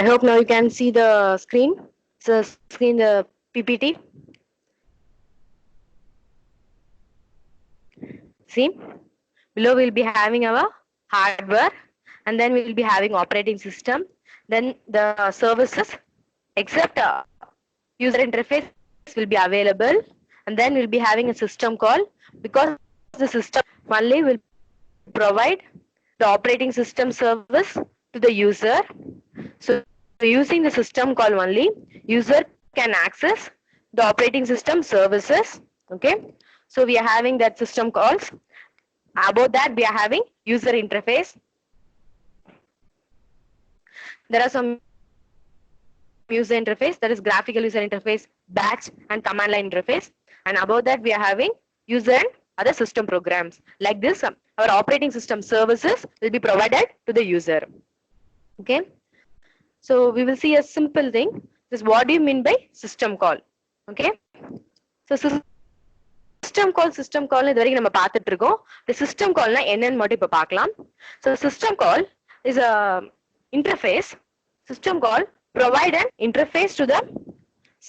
I hope now you can see the screen. So screen the PPT. See, below we'll be having our hardware, and then we'll be having operating system, then the services, except user interface will be available, and then we'll be having a system call, because the system only will provide the operating system service to the user. So using the system call only, user can access the operating system services. Okay. So we are having that system calls. About that, we are having user interface. There are some user interface, that is graphical user interface, batch and command line interface. And above that, we are having user and other system programs. Like this, our operating system services will be provided to the user. Okay. So we will see a simple thing. This what do you mean by system call? Okay. So system call இது வரைக்கும் நம்ம பார்த்துட்டு இருக்கோம். The system callனா என்னன்னு மட்டும் இப்ப பார்க்கலாம். So system call is a interface. System call provide an interface to the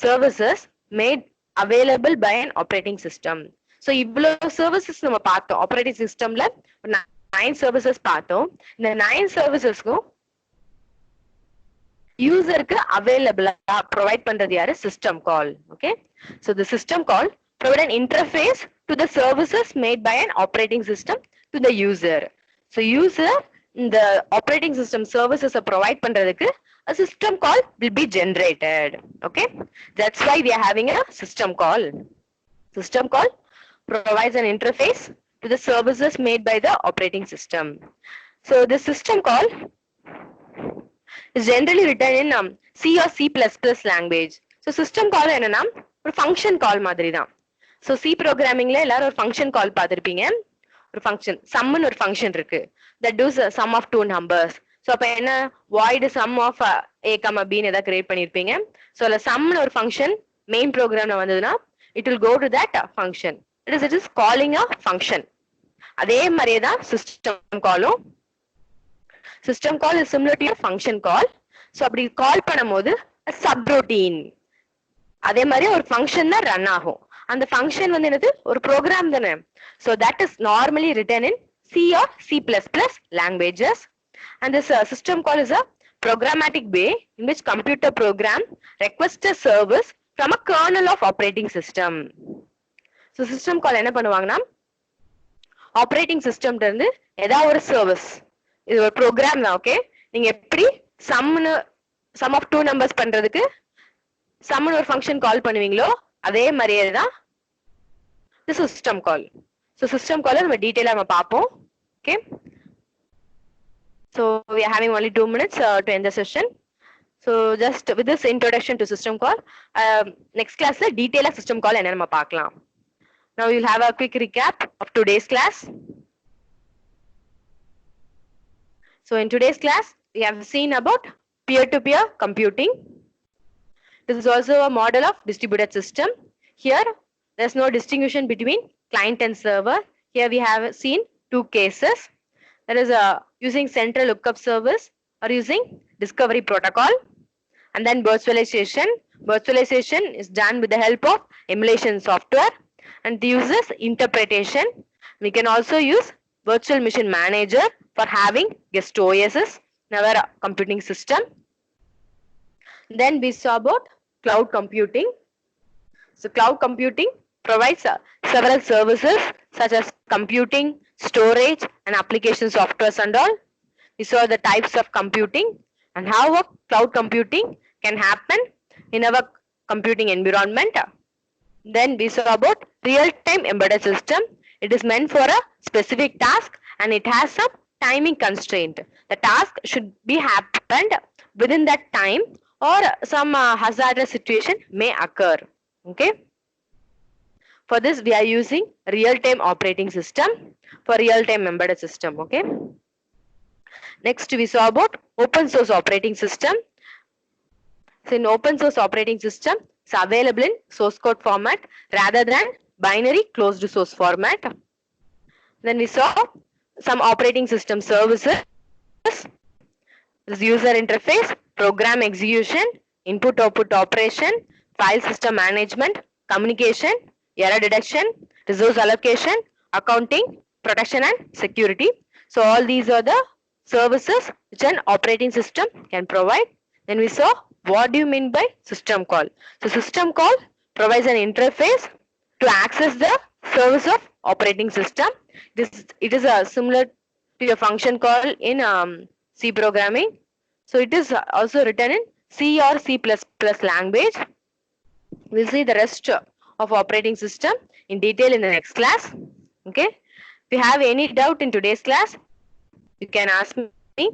services made available by an operating system. So இவ்வளவு services நம்ம பார்த்தோம். Operating systemல 9 services பார்த்தோம். இந்த 9 servicesக்கும் யூசருக்கு அவைலபிளா ப்ரொவைட் பண்றது யாரு? System call. Okay. So the system call provide an interface to the services made by an operating system to the user. So user இந்த operating system services provide பண்றதுக்கு a system call will be generated. Okay. That's why we are having a system call. System call provides an interface to the services made by the operating system. So the system call is generally written in C or C++ language. So system call என்னன்னா ஒரு function call மாதிரி தான். So C programmingல எல்லாரும் ஒரு function call பார்த்திருப்பீங்க. ஒரு function sumன்னு ஒரு function இருக்கு. That does a sum of two numbers. So அப்ப என்ன void sum of a, b ன்னு ஏதாவது கிரியேட் பண்ணிருப்பீங்க. So அதுல sumன்னு ஒரு function main programல வந்ததுன்னா it will go to that function. It is calling a function. அதே மாதிரியே தான் system callும். System call is similar to a function call. So அப்படி கால் பண்ணும்போது subroutine அதே மாதிரி ஒரு ஃபங்க்ஷன் தான் ரன் ஆகும். அந்த ஃபங்க்ஷன் வந்து என்னது? ஒரு ப்ரோக்ராம் தானே. So that is normally written in C or C++ languages. And this system call is a programmatic way in which computer program requests a service from a kernel of operating system. So system call என்ன பண்ணுவாங்கன்னா operating சிஸ்டம்ல இருந்து ஏதாவது ஒரு service, இது ஒரு program தான். Okay. நீங்க எப்படி சம் ஆஃப் டூ நம்பர்ஸ் பண்றதுக்கு சம்னு ஒரு ஃபங்க்ஷன் கால் பண்ணுவீங்களோ அதே மாதிரியே தான் system call. So system call நம்ம டீட்டெயிலா நம்ம பார்ப்போம். Okay. So we are having only 2 minutes to end the session. So just with this introduction to system call, next classல டீட்டெயிலா சிஸ்டம் கால் என்ன நம்ம பார்க்கலாம். Now you'll have a quick recap of today's class. So in today's class, we have seen about peer-to-peer computing. This is also a model of distributed system. Here, there's no distinction between client and server. Here we have seen two cases. That is using central lookup service or using discovery protocol. And then virtualization. Virtualization is done with the help of emulation software and uses interpretation. We can also use virtual machine manager for having guest OSs in our computing system. Then we saw about cloud computing. So cloud computing provides several services such as computing, storage and application softwares and all. We saw the types of computing and how a cloud computing can happen in our computing environment. Then we saw about real-time embedded system. It is meant for a specific task and it has some timing constraint. The task should be happened within that time or some hazardous situation may occur. Okay. For this we are using real-time operating system for real-time embedded system. Okay. Next we saw about open source operating system. So in open source operating system, it's available in source code format rather than binary closed source format. Then we saw some operating system services. This user interface program execution, input output operation, file system management, communication, error detection, resource allocation, accounting, protection and security. So all these are the services which an operating system can provide. Then we saw what do you mean by system call. So system call provides an interface to access the service of operating system. It is similar to a function call in C programming. So it is also written in C or C++ language. We'll see the rest of operating system in detail in the next class. Okay. If you have any doubt in today's class, you can ask me.